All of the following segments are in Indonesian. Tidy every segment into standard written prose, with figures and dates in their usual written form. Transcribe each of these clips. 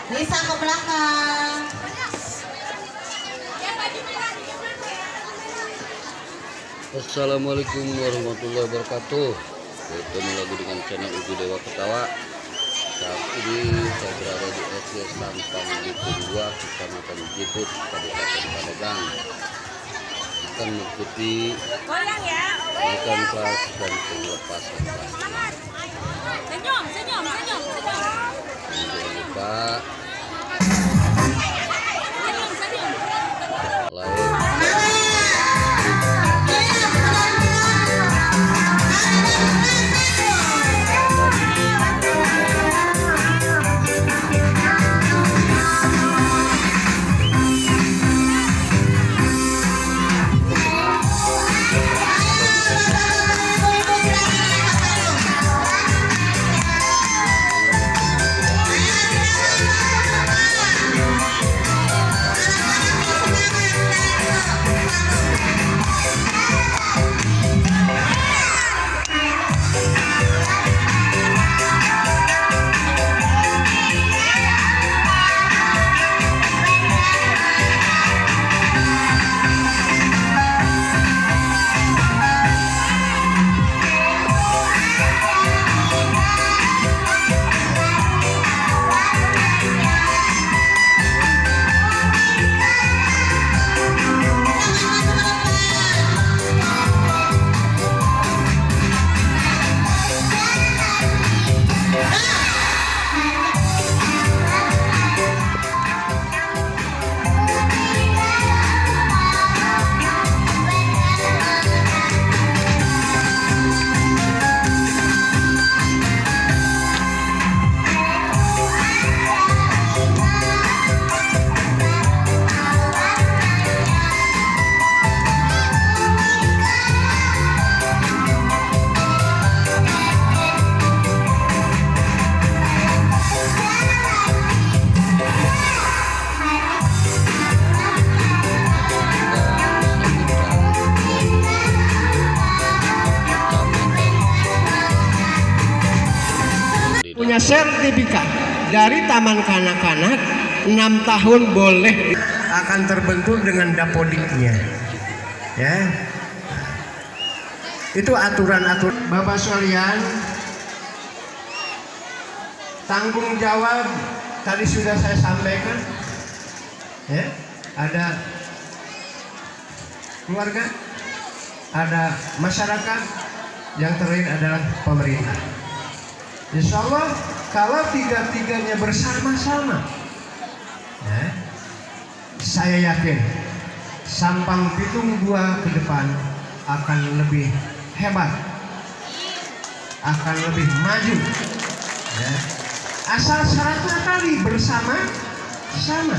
Lisa ke belakang. Assalamualaikum warahmatullahi wabarakatuh. Bertemu lagi dengan channel Uji Dewa Ketawa. Saat ini saya berada di SD Sampang Jiput 2, Kecamatan Jiput, Kabupaten Pandeglang. Akan mengikuti pendidikan kelas dan pelepasan kelas. Senyum. Jangan lupa like, punya sertifikat dari Taman Kanak-kanak 6 tahun boleh akan terbentuk dengan dapodiknya, ya. Itu aturan-aturan. Bapak sekalian, tanggung jawab tadi sudah saya sampaikan, ya. Ada keluarga, ada masyarakat, yang terakhir adalah pemerintah. Insya Allah kalau tiga-tiganya bersama-sama, ya, saya yakin Sampang Pitung 2 ke depan akan lebih hebat, akan lebih maju, ya. Asal syaratnya tadi bersama-sama.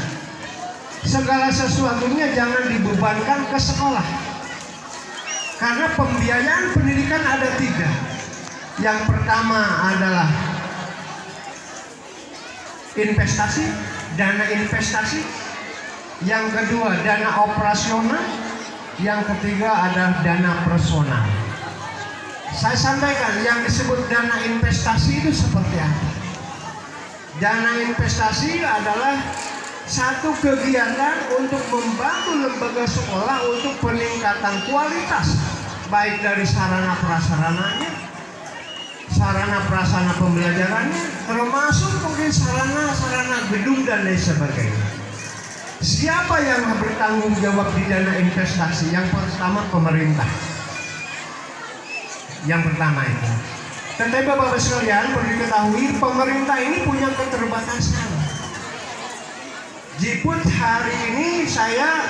Segala sesuatunya jangan dibebankan ke sekolah, karena pembiayaan pendidikan ada 3. Yang pertama adalah investasi, dana investasi. Yang kedua dana operasional. Yang ketiga adalah dana personal. Saya sampaikan yang disebut dana investasi itu seperti apa. Dana investasi adalah satu kegiatan untuk membantu lembaga sekolah untuk peningkatan kualitas, baik dari sarana prasarananya, sarana prasarana pembelajarannya, termasuk mungkin sarana gedung dan lain sebagainya. Siapa yang bertanggung jawab di dana investasi? Yang pertama pemerintah. Yang pertama itu. Tetapi Bapak sekalian perlu diketahui, pemerintah ini punya keterbatasan. Jiput hari ini saya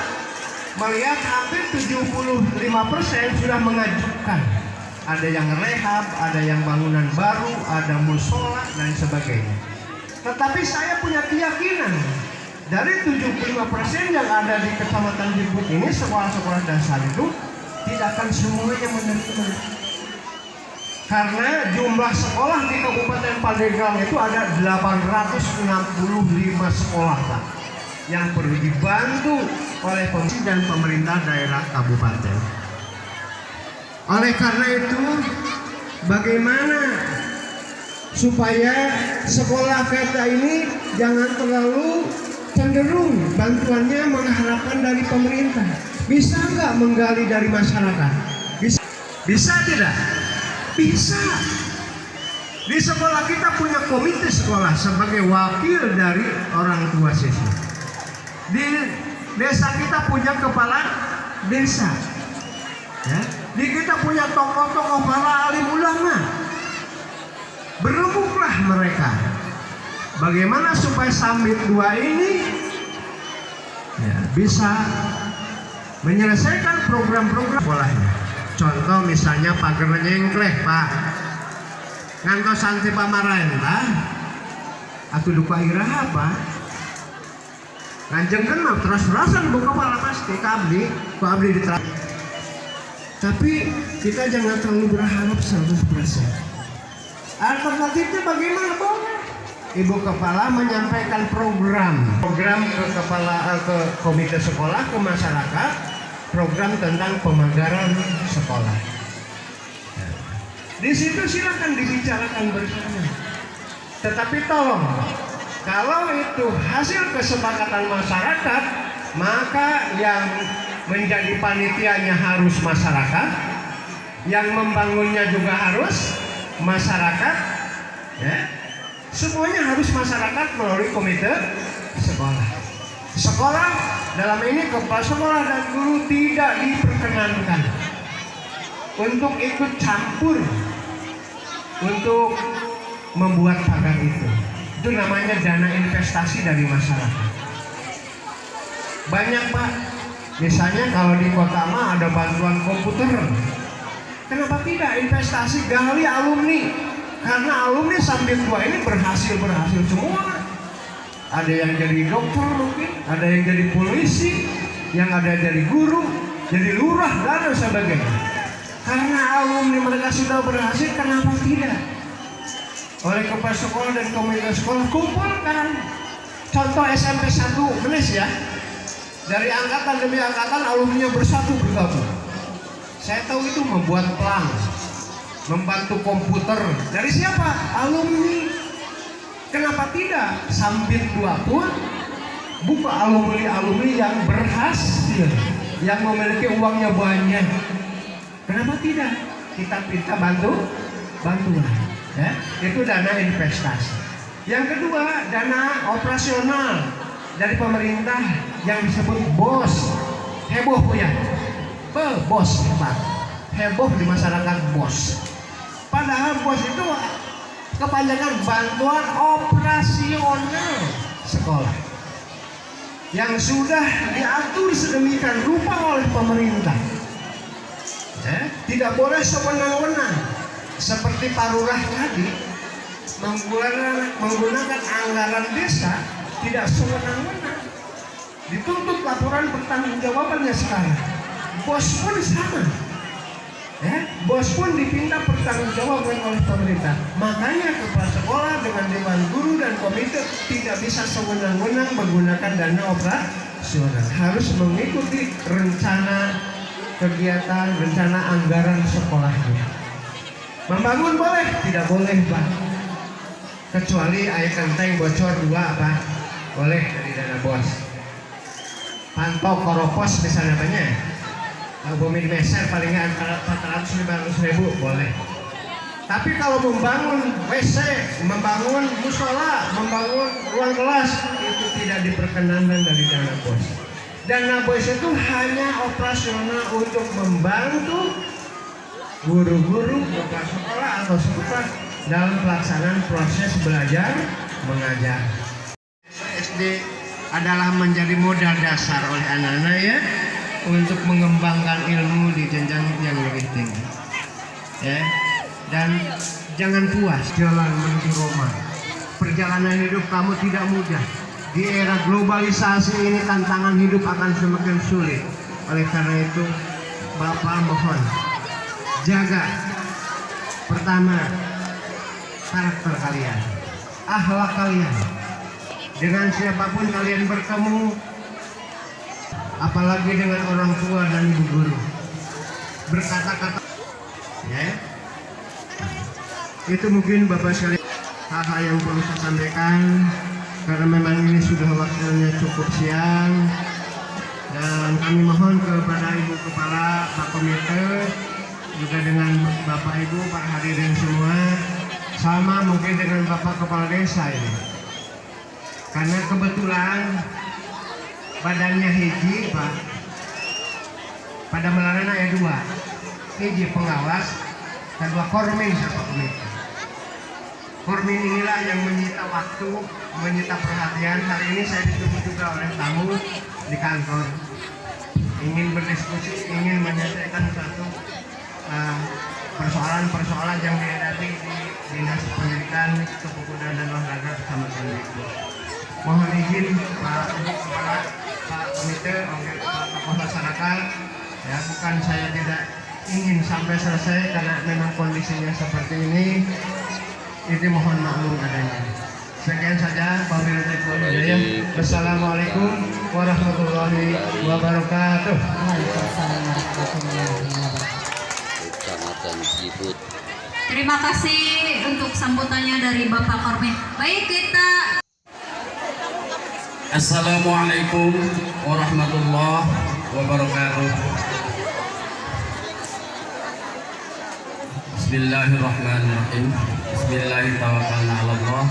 melihat hampir 75% sudah mengajukan. Ada yang rehab, ada yang bangunan baru, ada musola dan sebagainya. Tetapi saya punya keyakinan dari 75% yang ada di Kecamatan Jiput ini, sekolah-sekolah dasar itu tidak akan semuanya menerima. Karena jumlah sekolah di Kabupaten Pandeglang itu ada 865 sekolah, Pak, yang perlu dibantu oleh pemerintah dan pemerintah daerah kabupaten. Oleh karena itu, bagaimana supaya sekolah kita ini jangan terlalu cenderung bantuannya mengharapkan dari pemerintah. Bisa nggak menggali dari masyarakat? Bisa tidak? Bisa. Di sekolah kita punya komite sekolah sebagai wakil dari orang tua siswa. Di desa kita punya kepala desa. Ya. Di kita punya tokoh-tokoh para alim ulama. Berembuklah mereka. Bagaimana supaya Sambit 2 ini ya, bisa menyelesaikan program-program sekolahnya. Contoh misalnya pagar nyengkleh Pak. Ngantos santi pamarahan Pak. Aku duka iraha Pak. Kanjeng kenal terus-terusan buka kepala pasti kabli, ku abdi diterang. Tapi kita jangan terlalu berharap 100%. Alternatifnya bagaimana boleh? Ibu kepala menyampaikan program ke komite sekolah, ke masyarakat, program tentang pemagaran sekolah. Di situ silakan dibicarakan bersama. Tetapi tolong, kalau itu hasil kesepakatan masyarakat, maka yang menjadi panitianya harus masyarakat, yang membangunnya juga harus masyarakat, ya. Semuanya harus masyarakat melalui komite sekolah. Sekolah dalam ini kepala sekolah dan guru tidak diperkenankan untuk ikut campur untuk membuat pagar itu. Itu namanya dana investasi dari masyarakat. Banyak Pak. Misalnya kalau di kota mah ada bantuan komputer. Kenapa tidak investasi gali alumni? Karena alumni Sambit 2 ini berhasil semua. Ada yang jadi dokter mungkin, ada yang jadi polisi, yang ada jadi guru, jadi lurah dan sebagainya. Karena alumni mereka sudah berhasil, kenapa tidak? Oleh kepala sekolah dan komite sekolah kumpulkan. Contoh SMP 1 Menes ya. Dari angkatan demi angkatan alumninya bersatu bergabung. Saya tahu itu membuat pelang, membantu komputer. Dari siapa? Alumni. Kenapa tidak? Sambit 2 pun buka alumni yang berhasil, yang memiliki uangnya banyak. Kenapa tidak? Kita bantulah. Ya, itu dana investasi. Yang kedua, dana operasional dari pemerintah yang disebut BOS. Heboh ya, BOS Pak. Heboh di masyarakat BOS. Padahal BOS itu kepanjangan bantuan operasional sekolah yang sudah diatur sedemikian rupa oleh pemerintah. Tidak boleh sewenang-wenang seperti Pak Lurah tadi menggunakan anggaran desa, tidak sewenang-wenang. Dituntut laporan pertanggungjawabannya sekarang. BOS pun sama. BOS pun dipinta pertanggungjawaban oleh pemerintah. Makanya kepala sekolah dengan dewan guru dan komite tidak bisa sewenang-wenang menggunakan dana operasional. Harus mengikuti rencana kegiatan, rencana anggaran sekolahnya. Membangun boleh? Tidak boleh Pak. Kecuali air kenteng bocor 2 Pak. Boleh dari dana BOS. Pantau koropos misalnya banyak. Bumi meser paling nggak antara 400-500 ribu boleh. Tapi kalau membangun WC, membangun musola, membangun ruang kelas itu tidak diperkenankan dari dana BOS. Dana BOS itu hanya operasional untuk membantu guru-guru, kepala sekolah atau sekolah dalam pelaksanaan proses belajar mengajar. SD adalah menjadi modal dasar oleh anak-anak ya, untuk mengembangkan ilmu di jenjang yang lebih tinggi. Ya. Dan jangan puas jalan menuju Roma. Perjalanan hidup kamu tidak mudah. Di era globalisasi ini tantangan hidup akan semakin sulit. Oleh karena itu, Bapak mohon jaga pertama karakter kalian, akhlak kalian. Dengan siapapun kalian bertemu, apalagi dengan orang tua dan ibu guru, berkata-kata ya, itu mungkin Bapak sekalian. hal-hal yang perlu saya sampaikan karena memang ini sudah waktunya cukup siang, dan kami mohon kepada Ibu Kepala Pak Komite juga dengan Bapak Ibu para hadirin semua, sama mungkin dengan Bapak Kepala Desa ini, karena kebetulan badannya hiji Pak, pada melarana ya dua, hiji pengawas, kedua kormin Pak Komite. Kormin inilah yang menyita waktu, menyita perhatian. Hari ini saya ditunggu juga oleh tamu di kantor, ingin berdiskusi, ingin menyelesaikan satu persoalan-persoalan yang dihadapi di Dinas Pendidikan, Kepemudaan dan Olahraga Kecamatan Dikbud. Mohon izin Pak Ibu Kepala, Pak Komite, Pak Tokoh Masyarakat, ya bukan saya tidak ingin sampai selesai karena memang kondisinya seperti ini. Ini mohon maklum adanya. Sekian saja. Wassalamualaikum warahmatullahi wabarakatuh. Waalaikumsalam warahmatullahi wabarakatuh. Kecamatan Jiput. Terima kasih untuk sambutannya dari Bapak Kormin. Baik, kita. Assalamualaikum warahmatullahi wabarakatuh. Bismillahirrahmanirrahim. Bismillahirrahmanirrahim.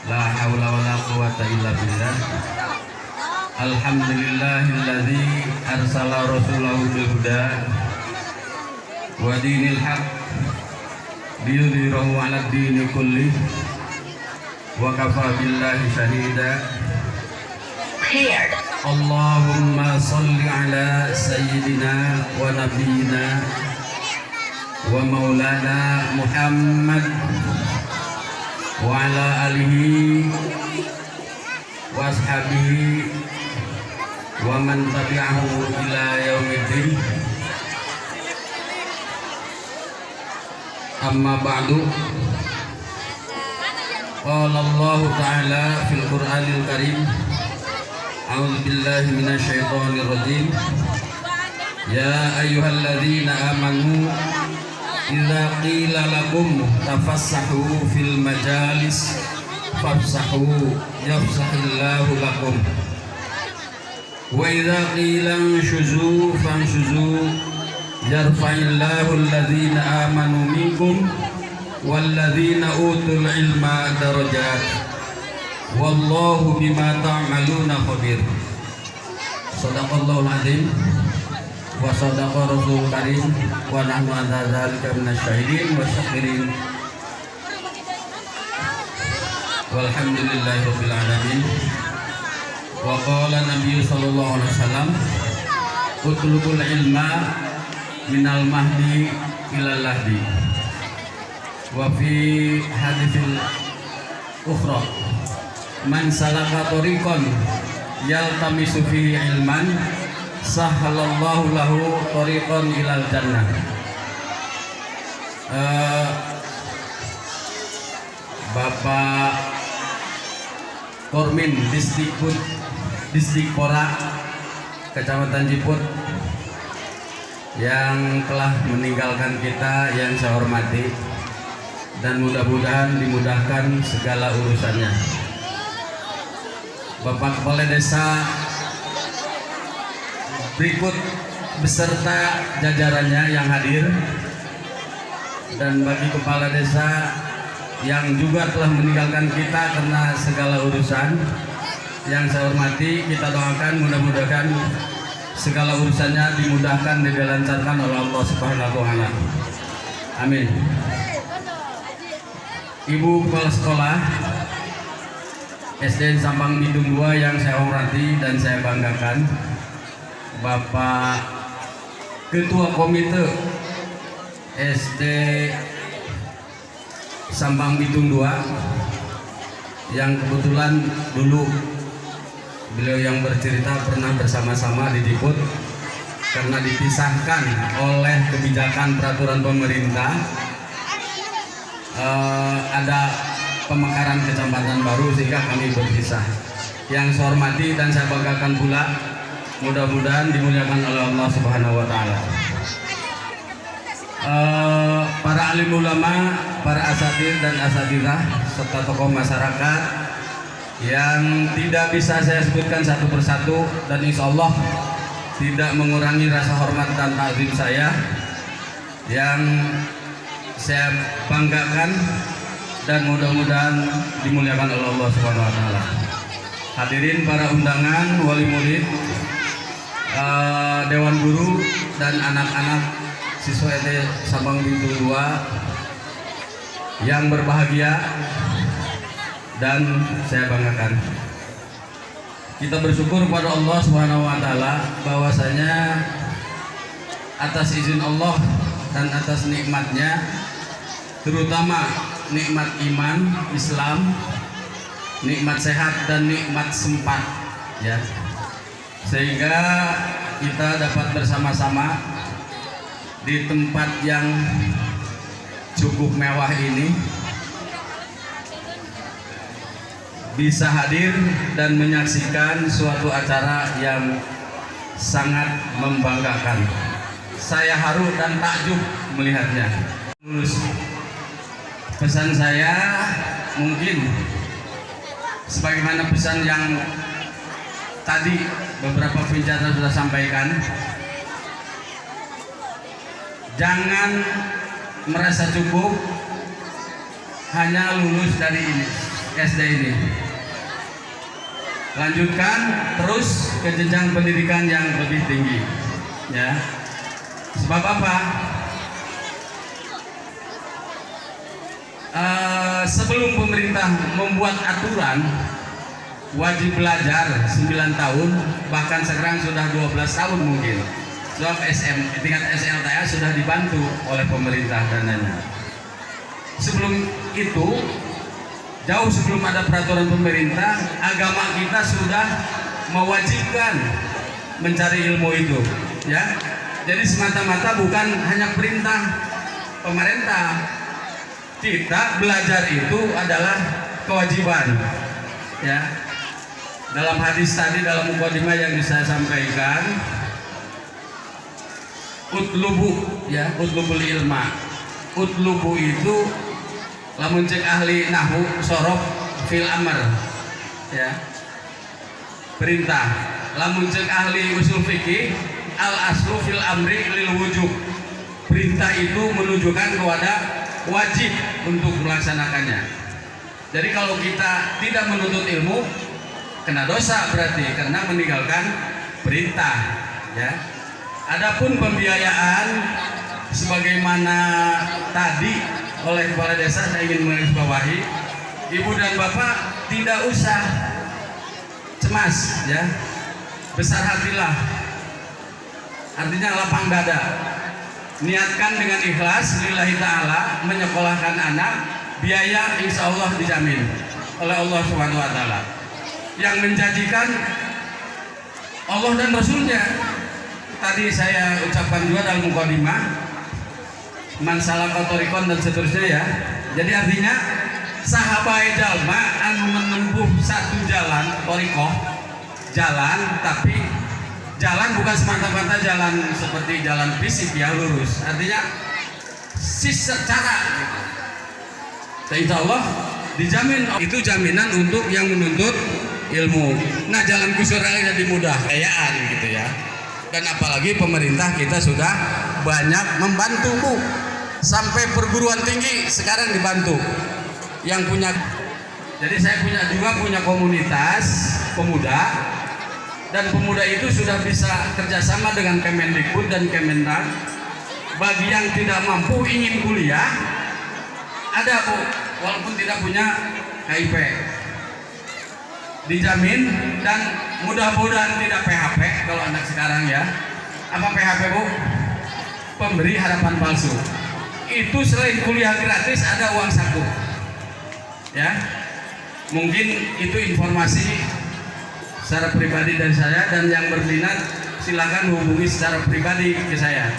La haula wa la quwata illa billah. Alhamdulillahilladzi arsala rasulahu bil huda wa dinil haq liyudhhirahu 'ala ad-dini kulli wa kafa billahi shahida. Allahumma salli ala sayyidina wa nabiyyina wa maulana Muhammad wa ala alihi wa ashabihi wa man tabi'ahu ila yaumiddin. Amma ba'du. Qala Allah ta'ala fil Qur'anil Karim, a'udzu billahi minasy syaithanir rajim. Ya ayyuhalladzina amanu idza qila lakum tafassahu fil majalis fafsahu yafsahillahu lakum wa idza qila anshuzu fanshuzu yarfa'illahu alladhina amanu minkum walladhina utul ilma darajat wallahu bima ta'maluna khabir. Shadaqallahul azim wa sadaqa rasulul karim wa nahnu ala dzalika minasyahidin wa syakirin walhamdulillahi rabbil alamin. Wa qala nabiyyu sallallahu alaihi wasallam utlubul ilma minal mahdi ilal lahdi. Wa fi haditsil ukhra man salaka tariqan yaltamisu fihi ilman sahhalallahu lahu tariqan ilal jannah. Bapak Kormin Distipora Kecamatan Jiput yang telah meninggalkan kita, yang saya hormati, dan mudah-mudahan dimudahkan segala urusannya. Bapak Kepala Desa berikut beserta jajarannya yang hadir, dan bagi kepala desa yang juga telah meninggalkan kita karena segala urusan, yang saya hormati, kita doakan mudah-mudahan segala urusannya dimudahkan, dilancarkan oleh Allah Subhanahu wa taala. Amin. Ibu Kepala Sekolah SD Sampang Bidung 2 yang saya hormati dan saya banggakan, Bapak Ketua Komite SD Sampang Bitung 2 yang kebetulan dulu beliau yang bercerita pernah bersama-sama di Diput, karena dipisahkan oleh kebijakan peraturan pemerintah, ada pemekaran kecamatan baru sehingga kami berpisah. Yang saya hormati dan saya banggakan pula, mudah-mudahan dimuliakan oleh Allah Subhanahu wa taala. para alim ulama, para asatir dan asatidah serta tokoh masyarakat yang tidak bisa saya sebutkan satu persatu dan insya Allah tidak mengurangi rasa hormat dan takzim saya yang saya banggakan dan mudah-mudahan dimuliakan oleh Allah Subhanahu wa taala. Hadirin para undangan, wali murid, dewan guru dan anak-anak siswa SD Sabang Bitung 2 yang berbahagia dan saya banggakan. Kita bersyukur pada Allah Subhanahu wa taala bahwasanya atas izin Allah dan atas nikmatnya, terutama nikmat iman Islam, nikmat sehat dan nikmat sempat, ya, sehingga kita dapat bersama-sama di tempat yang cukup mewah ini bisa hadir dan menyaksikan suatu acara yang sangat membanggakan. Saya haru dan takjub melihatnya. Lulus. Pesan saya mungkin sebagaimana pesan yang tadi beberapa pembicara sudah sampaikan, jangan merasa cukup hanya lulus dari ini, SD ini. Lanjutkan terus ke jenjang pendidikan yang lebih tinggi, ya. Sebab apa? Sebelum pemerintah membuat aturan wajib belajar 9 tahun, bahkan sekarang sudah 12 tahun mungkin. Sebab tingkat SLTA sudah dibantu oleh pemerintah dananya. Sebelum itu, jauh sebelum ada peraturan pemerintah, agama kita sudah mewajibkan mencari ilmu itu, ya. Jadi semata-mata bukan hanya perintah pemerintah, kita belajar itu adalah kewajiban, ya. Dalam hadis tadi, dalam mukadimah yang saya sampaikan, utlubu, ya, utlubul ilma. Utlubu itu lamun cek ahli nahwu sorof fil amr, ya, perintah. Lamun cek ahli usul fikih al aslu fil amri lil wujub, perintah itu menunjukkan kepada wajib untuk melaksanakannya. Jadi kalau kita tidak menuntut ilmu, kena dosa berarti karena meninggalkan perintah, ya. Adapun pembiayaan sebagaimana tadi oleh kepala desa, saya ingin menggarisbawahi, ibu dan bapak tidak usah cemas, ya, besar hatilah, artinya lapang dada, niatkan dengan ikhlas lillahi ta'ala menyekolahkan anak, biaya insya Allah dijamin oleh Allah Subhanahu wa taala. Yang menjanjikan Allah dan Rasulnya. Tadi saya ucapkan juga dalam mukadimah, man salaka thariqan dan seterusnya, ya. Jadi artinya sahabat jalma anu menempuh satu jalan, thariqah, jalan, tapi jalan bukan semata-mata jalan seperti jalan fisik, ya, lurus. Artinya secara gitu. Dan insya Allah dijamin, itu jaminan untuk yang menuntut ilmu. Nah, jalan kusuraya jadi mudah, kayaan gitu, ya. Dan apalagi pemerintah kita sudah banyak membantu, Bu. Sampai perguruan tinggi sekarang dibantu. Yang punya, jadi saya punya komunitas pemuda, dan pemuda itu sudah bisa kerjasama dengan Kemendikbud dan Kemendag. Bagi yang tidak mampu ingin kuliah, ada, Bu, walaupun tidak punya KIP, dijamin, dan mudah-mudahan tidak PHP kalau anak sekarang, ya. Apa PHP, Bu? Pemberi harapan palsu. Itu selain kuliah gratis ada uang saku, ya. Mungkin itu informasi secara pribadi dari saya, dan yang berminat silakan hubungi secara pribadi ke saya.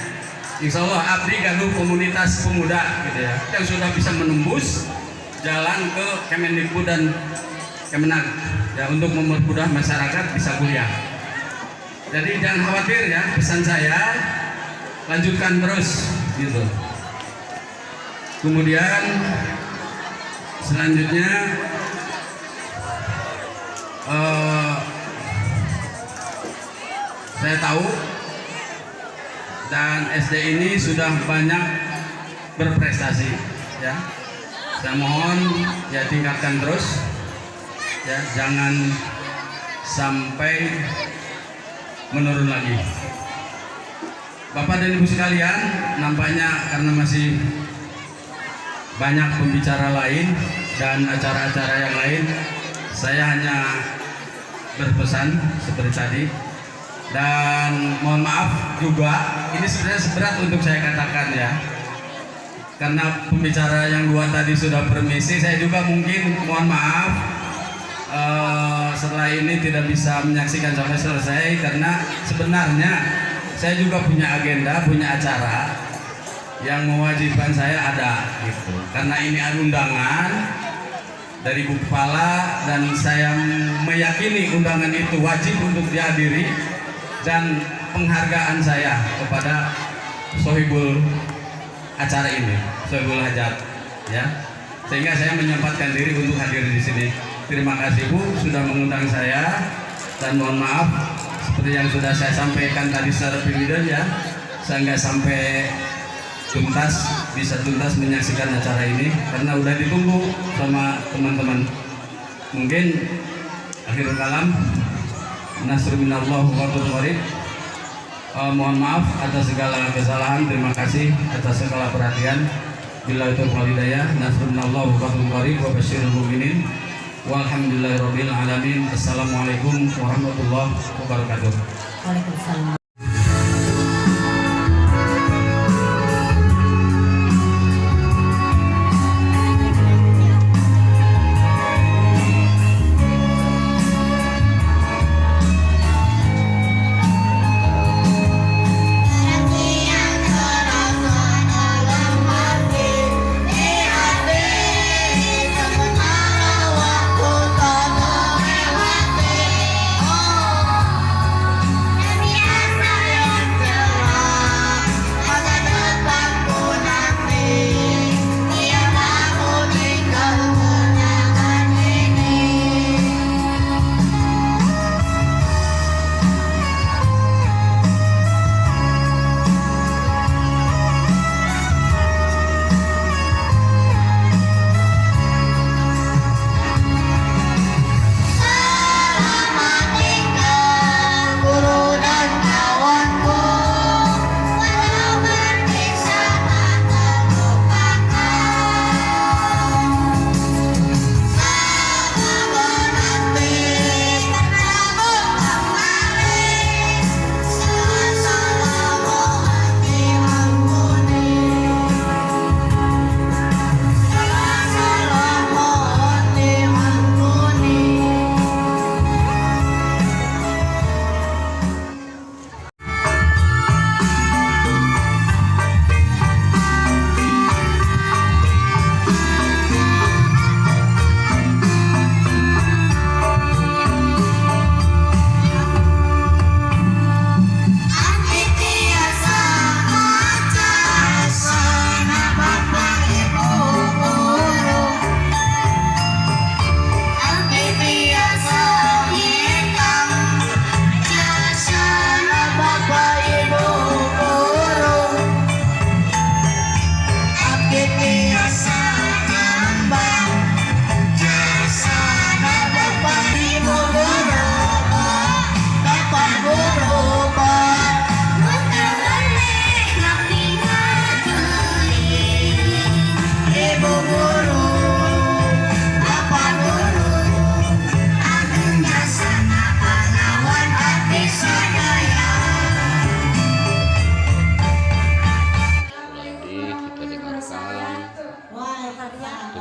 Insya Allah abdi ganggu komunitas pemuda, gitu, ya, yang sudah bisa menembus jalan ke Kemendikbud dan Kemenag, ya, untuk mempermudah masyarakat bisa kuliah. Jadi jangan khawatir, ya, pesan saya lanjutkan terus, gitu. Kemudian selanjutnya saya tahu dan SD ini sudah banyak berprestasi ya. Saya mohon ya tingkatkan terus ya, jangan sampai menurun lagi. Bapak dan Ibu sekalian, nampaknya karena masih banyak pembicara lain dan acara-acara yang lain, saya hanya berpesan seperti tadi. Dan mohon maaf juga, ini sebenarnya seberat untuk saya katakan ya, karena pembicara yang dua tadi sudah permisi. Saya juga mungkin mohon maaf setelah ini tidak bisa menyaksikan sampai selesai, karena sebenarnya saya juga punya agenda, punya acara yang mewajibkan saya ada gitu. Karena ini undangan dari Bu Kepala dan saya meyakini undangan itu wajib untuk dihadiri, dan penghargaan saya kepada sohibul acara ini, sohibul hajat ya, sehingga saya menyempatkan diri untuk hadir di sini. Terima kasih Bu sudah mengundang saya, dan mohon maaf seperti yang sudah saya sampaikan tadi secara pribadi ya, saya nggak sampai bisa tuntas menyaksikan acara ini karena udah ditunggu sama teman-teman. Mungkin akhirul kalam, nasrul minallah wa fathul qarib. Mohon maaf atas segala kesalahan. Terima kasih atas segala perhatian. Billahi taufiq wal hidayah. Nasrul minallah wa fathul qarib wa basyiril mu'minin. Walhamdulillahirabbil alamin. Assalamualaikum warahmatullahi wabarakatuh. Waalaikumsalam.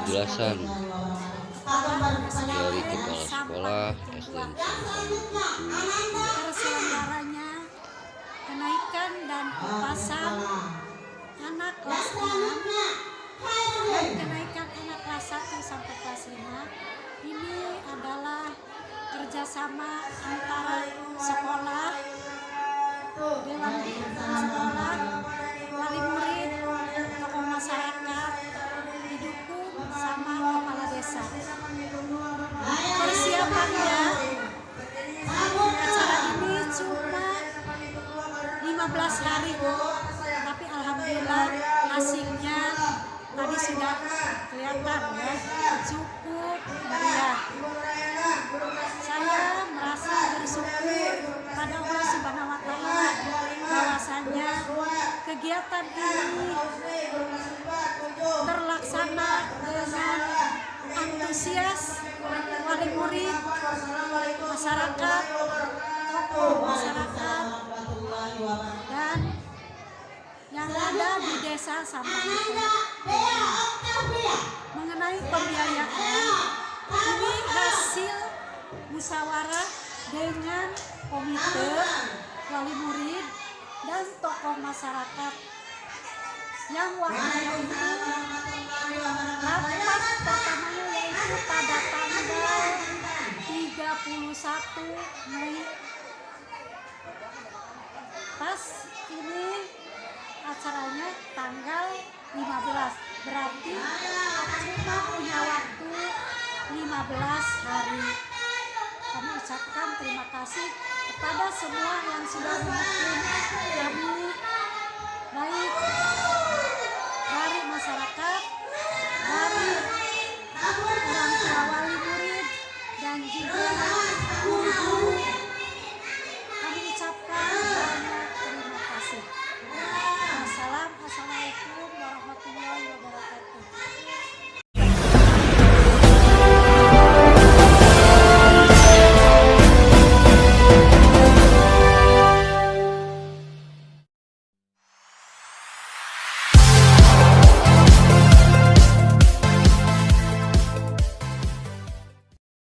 penjelasan dari kepala sekolah SDN terselenggaranya kenaikan dan papasan anak kelas 6 dan kenaikan anak kelas 1 sampai kelas 5 ini adalah kerjasama antara sekolah, dewan sekolah, wali murid, tokoh masyarakat, bersama kepala desa. Persiapannya acara ini cuma 15 hari, tapi alhamdulillah hasilnya tadi sudah kelihatan ya, cukup meriah. Saya merasa bersyukur pada Allah Subhanahu wa Ta'ala bahwasanya kegiatan ini terlaksana dengan antusias wali murid, masyarakat, tokoh masyarakat, dan yang ada di desa Sampang. Mengenai pembiayaan, ini hasil musyawarah dengan komite wali murid dan tokoh masyarakat yang waktunya itu rapat pertamanya yaitu pada tanggal 31 Mei. Pas ini acaranya tanggal 15, berarti cuma punya waktu 15 hari. Kami ucapkan terima kasih kepada semua yang sudah mendukung kami, baik dari masyarakat, dari orang tua wali murid, dan juga guru-guru